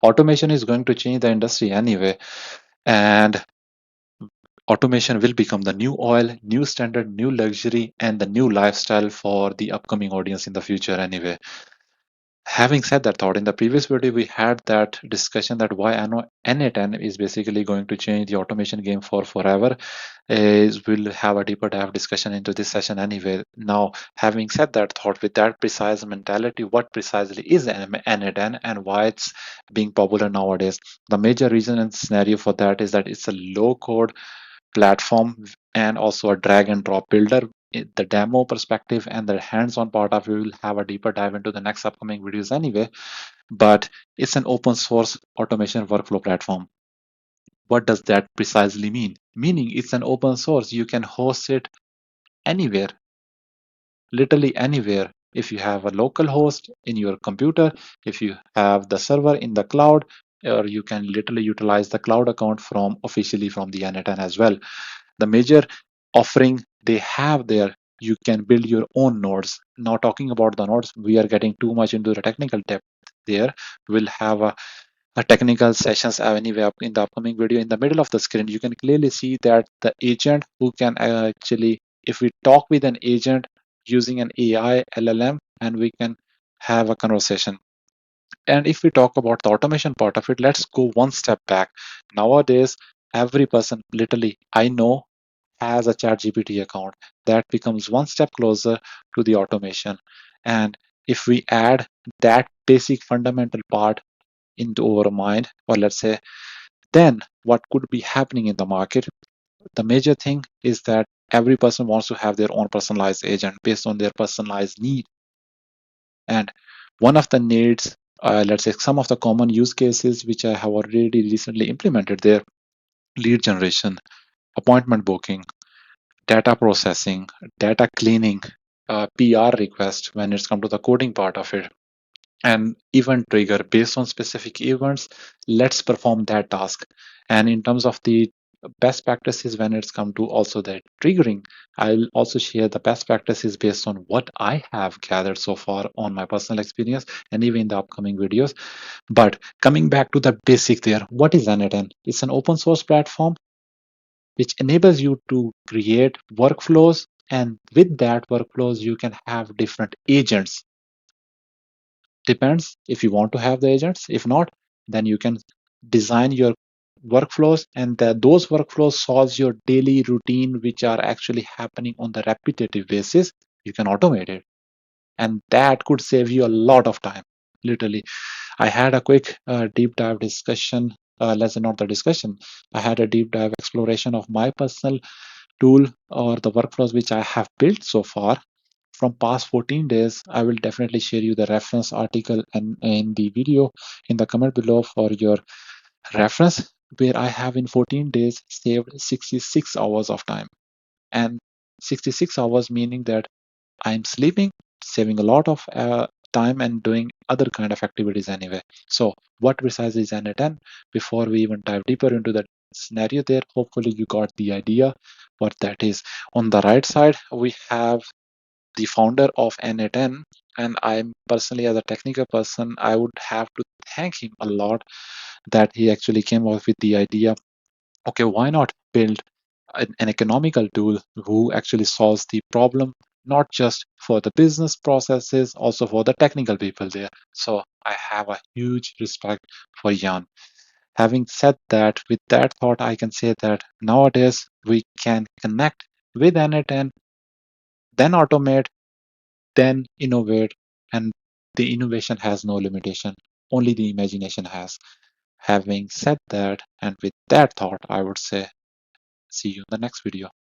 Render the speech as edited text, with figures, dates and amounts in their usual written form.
Automation is going to change the industry anyway, and automation will become the new oil, new standard, new luxury, and the new lifestyle for the upcoming audience in the future anyway. Having said that thought, in the previous video, we had that discussion that why n8n is basically going to change the automation game for forever. Is we'll have a deeper dive discussion into this session anyway. Now, having said that thought, with that precise mentality, what precisely is n8n and why it's being popular nowadays? The major reason and scenario for that is that it's a low code platform and also a drag and drop builder. The demo perspective and the hands-on part of it, we will have a deeper dive into the next upcoming videos anyway, but it's an open source automation workflow platform. What does that precisely mean? Meaning it's an open source, you can host it anywhere, literally anywhere. If you have a local host in your computer, if you have the server in the cloud, or you can literally utilize the cloud account from officially from the n8n as well. The major offering they have there, you can build your own nodes. Now talking about the nodes, we are getting too much into the technical depth there. We'll have a technical sessions anyway up in the upcoming video. In the middle of the screen, you can clearly see that the agent who can actually, if we talk with an agent using an AI LLM, and we can have a conversation. And if we talk about the automation part of it, let's go one step back. Nowadays, every person, literally, I know, has a ChatGPT account. That becomes one step closer to the automation. And if we add that basic fundamental part into our mind, or let's say, then what could be happening in the market? The major thing is that every person wants to have their own personalized agent based on their personalized need. And one of the needs, let's say some of the common use cases which I have already recently implemented there: lead generation, appointment booking, data processing, data cleaning, PR request when it's come to the coding part of it, and event trigger based on specific events. Let's perform that task. And in terms of the best practices when it's come to also the triggering, I'll also share the best practices based on what I have gathered so far on my personal experience and even in the upcoming videos. But coming back to the basic there, what is n8n? It's an open source platform which enables you to create workflows, and with that workflows you can have different agents. Depends if you want to have the agents. If not, then you can design your workflows, and those workflows solves your daily routine which are actually happening on the repetitive basis. You can automate it, and that could save you a lot of time. Literally, I had a quick deep dive discussion, let's say not the discussion, I had a deep dive exploration of my personal tool or the workflows which I have built so far from past 14 days. I will definitely share you the reference article and in the video in the comment below for your reference, where I have in 14 days saved 66 hours of time. And 66 hours meaning that I'm sleeping, saving a lot of time and doing other kind of activities anyway. So what precisely is n8n? Before we even dive deeper into the scenario there, hopefully you got the idea what that is. On the right side, we have the founder of n8n, and I'm personally, as a technical person, I would have to thank him a lot that he actually came up with the idea. Okay, why not build an economical tool who actually solves the problem, not just for the business processes, also for the technical people there. So I have a huge respect for Jan. Having said that, with that thought, I can say that nowadays we can connect with n8n, then automate, then innovate, and the innovation has no limitation, only the imagination has. Having said that, and with that thought, I would say see you in the next video.